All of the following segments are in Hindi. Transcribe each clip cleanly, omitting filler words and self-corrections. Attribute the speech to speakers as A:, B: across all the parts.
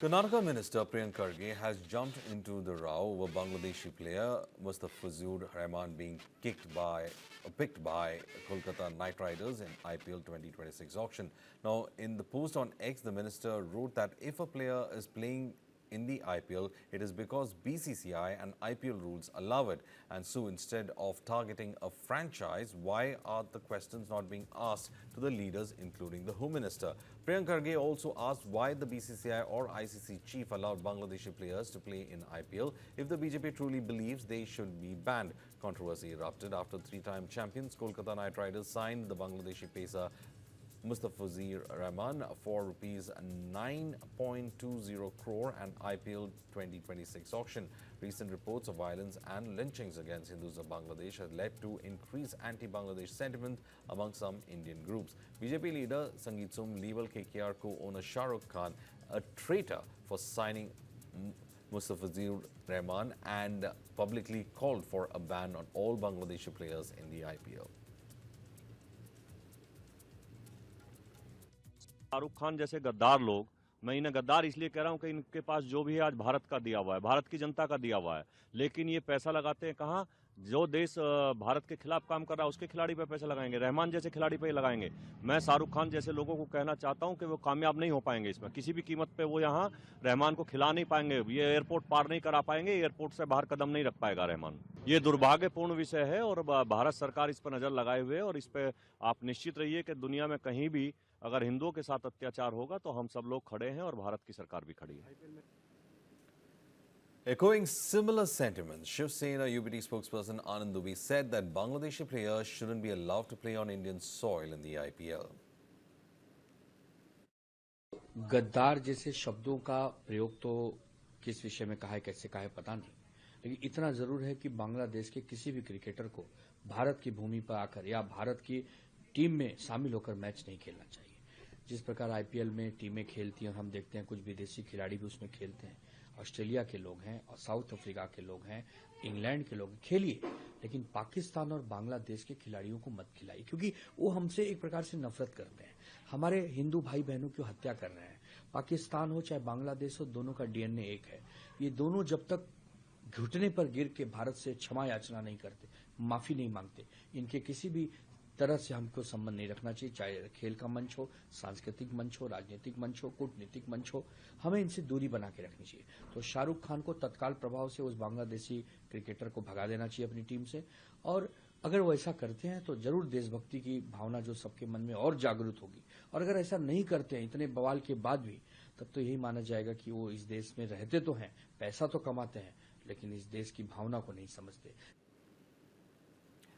A: Karnataka Minister Priyank Kharge has jumped into the row over Bangladeshi player Mustafizur Rahman being picked by Kolkata Knight Riders in IPL 2026 auction. Now, in the post on X, the minister wrote that if a player is playing in the IPL, it is because BCCI and IPL rules allow it. And so instead of targeting a franchise, why are the questions not being asked to the leaders, including the Home Minister? Priyank Kharge also asked why the BCCI or ICC chief allowed Bangladeshi players to play in IPL if the BJP truly believes they should be banned. Controversy erupted after three-time champions Kolkata Knight Riders signed the Bangladeshi pacer Mustafizur Rahman for rupees 9.20 crore and IPL 2026 auction. Recent reports of violence and lynchings against Hindus of Bangladesh has led to increased anti-Bangladesh sentiment among some Indian groups. BJP leader Sangeetsum labeled KKR co-owner Shah Rukh Khan a traitor for signing Mustafizur Rahman and publicly called for a ban on all Bangladeshi players in the IPL.
B: Shahrukh Khan जैसे गद्दार लोग, मैं इन्हें गद्दार इसलिए कह रहा हूं कि इनके पास जो भी है आज भारत का दिया हुआ है, भारत की जनता का दिया हुआ है, लेकिन ये पैसा लगाते हैं कहां? जो देश भारत के खिलाफ काम कर रहा है उसके खिलाड़ी पे पैसा लगाएंगे, रहमान जैसे खिलाड़ी पे लगाएंगे। मैं शाहरुख खान जैसे लोगों को कहना चाहता हूं कि वो कामयाब नहीं हो पाएंगे इसमें, किसी भी कीमत पे वो यहां रहमान को खिला नहीं पाएंगे, ये एयरपोर्ट पार नहीं करा पाएंगे, एयरपोर्ट से बाहर कदम नहीं रख पाएगा रहमान। ये दुर्भाग्यपूर्ण विषय है और भारत सरकार इस पर नजर लगाए हुए है और इस पर आप निश्चित रहिए कि दुनिया में कहीं भी अगर हिंदुओं के साथ अत्याचार होगा तो हम सब लोग खड़े हैं और भारत की सरकार भी खड़ी है।
A: Echoing similar sentiments, Shiv Sena UBT spokesperson Anand Dubey said that Bangladeshi players shouldn't be allowed to play on Indian soil in the IPL.
C: गद्दार जैसे शब्दों का प्रयोग तो किस विषय में कहा है, कैसे कहा है पता नहीं, लेकिन इतना जरूर है कि बांग्लादेश के किसी भी क्रिकेटर को भारत की भूमि पर आकर या भारत की टीम में शामिल होकर मैच नहीं खेलना चाहिए। जिस प्रकार आईपीएल में टीमें खेलती हैं, हम देखते हैं कुछ विदेशी खिलाड़ी भी उसमें खेलते हैं, ऑस्ट्रेलिया के लोग हैं और साउथ अफ्रीका के लोग हैं, इंग्लैंड के लोग, खेलिए, लेकिन पाकिस्तान और बांग्लादेश के खिलाड़ियों को मत खिलाइए, क्योंकि वो हमसे एक प्रकार से नफरत करते हैं, हमारे हिंदू भाई बहनों की हत्या कर रहे हैं। पाकिस्तान हो चाहे बांग्लादेश हो, दोनों का डीएनए एक है। ये दोनों जब तक घुटने पर गिर के भारत से क्षमा याचना नहीं करते, माफी नहीं मांगते, इनके किसी भी तरह से हमको संबंध नहीं रखना चाहिए, चाहे खेल का मंच हो, सांस्कृतिक मंच हो, राजनीतिक मंच हो, कूटनीतिक मंच हो, हमें इनसे दूरी बना के रखनी चाहिए। तो शाहरुख खान को तत्काल प्रभाव से उस बांग्लादेशी क्रिकेटर को भगा देना चाहिए अपनी टीम से, और अगर वो ऐसा करते हैं तो जरूर देशभक्ति की भावना जो सबके मन में और जागृत होगी, और अगर ऐसा नहीं करते हैं इतने बवाल के बाद भी, तब तो यही माना जाएगा कि वो इस देश में रहते तो हैं, पैसा तो कमाते हैं, लेकिन इस देश की भावना को नहीं समझते।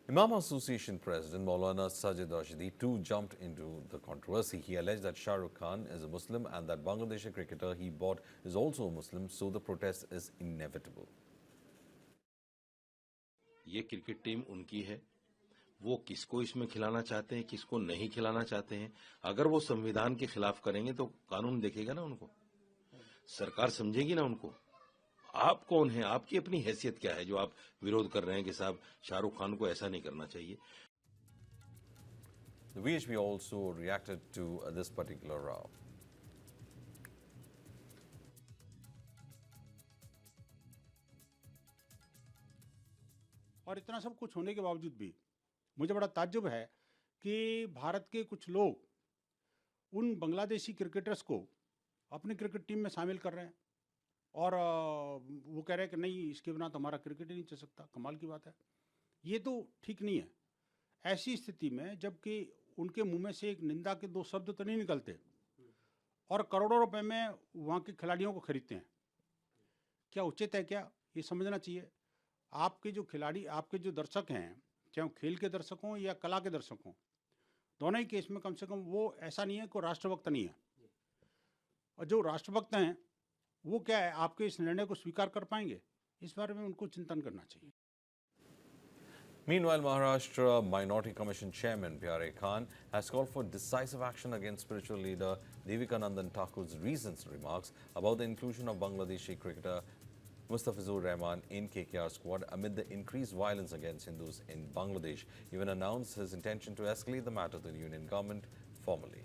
A: Imam Association President Maulana Sajid Rashidi too jumped into the controversy. He alleged that Shah Rukh Khan is a Muslim and that Bangladeshi cricketer he bought is also a Muslim, so the protest is inevitable.
D: ये क्रिकेट टीम उनकी है, वो किसको इसमें खिलाना चाहते हैं, किसको नहीं खिलाना चाहते हैं। अगर वो संविधान के खिलाफ करेंगे तो कानून देखेगा ना उनको, सरकार समझेगी ना उनको। आप कौन हैं, आपकी अपनी हैसियत क्या है जो आप विरोध कर रहे हैं कि साहब शाहरुख खान को ऐसा नहीं करना चाहिए।
A: The VHP also reacted to this particular row.
E: और इतना सब कुछ होने के बावजूद भी मुझे बड़ा ताज्जुब है कि भारत के कुछ लोग उन बांग्लादेशी क्रिकेटर्स को अपनी क्रिकेट टीम में शामिल कर रहे हैं और वो कह रहे हैं कि नहीं, इसके बिना तो हमारा क्रिकेट ही नहीं चल सकता। कमाल की बात है, ये तो ठीक नहीं है। ऐसी स्थिति में जबकि उनके मुंह में से एक निंदा के दो शब्द तो नहीं निकलते और करोड़ों रुपए में वहाँ के खिलाड़ियों को खरीदते हैं, क्या उचित है? क्या ये समझना चाहिए। आपके जो खिलाड़ी, आपके जो दर्शक हैं, चाहे वो खेल के दर्शक हों या कला के दर्शक हों, दोनों ही केस में कम से कम वो ऐसा नहीं है कि राष्ट्रभक्त नहीं है, और जो राष्ट्रभक्त हैं वो क्या है, आपके इस निर्णय को स्वीकार कर पाएंगे? इस बारे में उनको चिंतन करना चाहिए।
A: Meanwhile, Maharashtra Minority Commission Chairman Pyare Khan has called for decisive action against spiritual leader Devikanandan Thakur's recent remarks about the inclusion of Bangladeshi cricketer Mustafizur Rahman in KKR squad amid the increased violence against Hindus in Bangladesh. He even announced his intention to escalate the matter to the union government formally.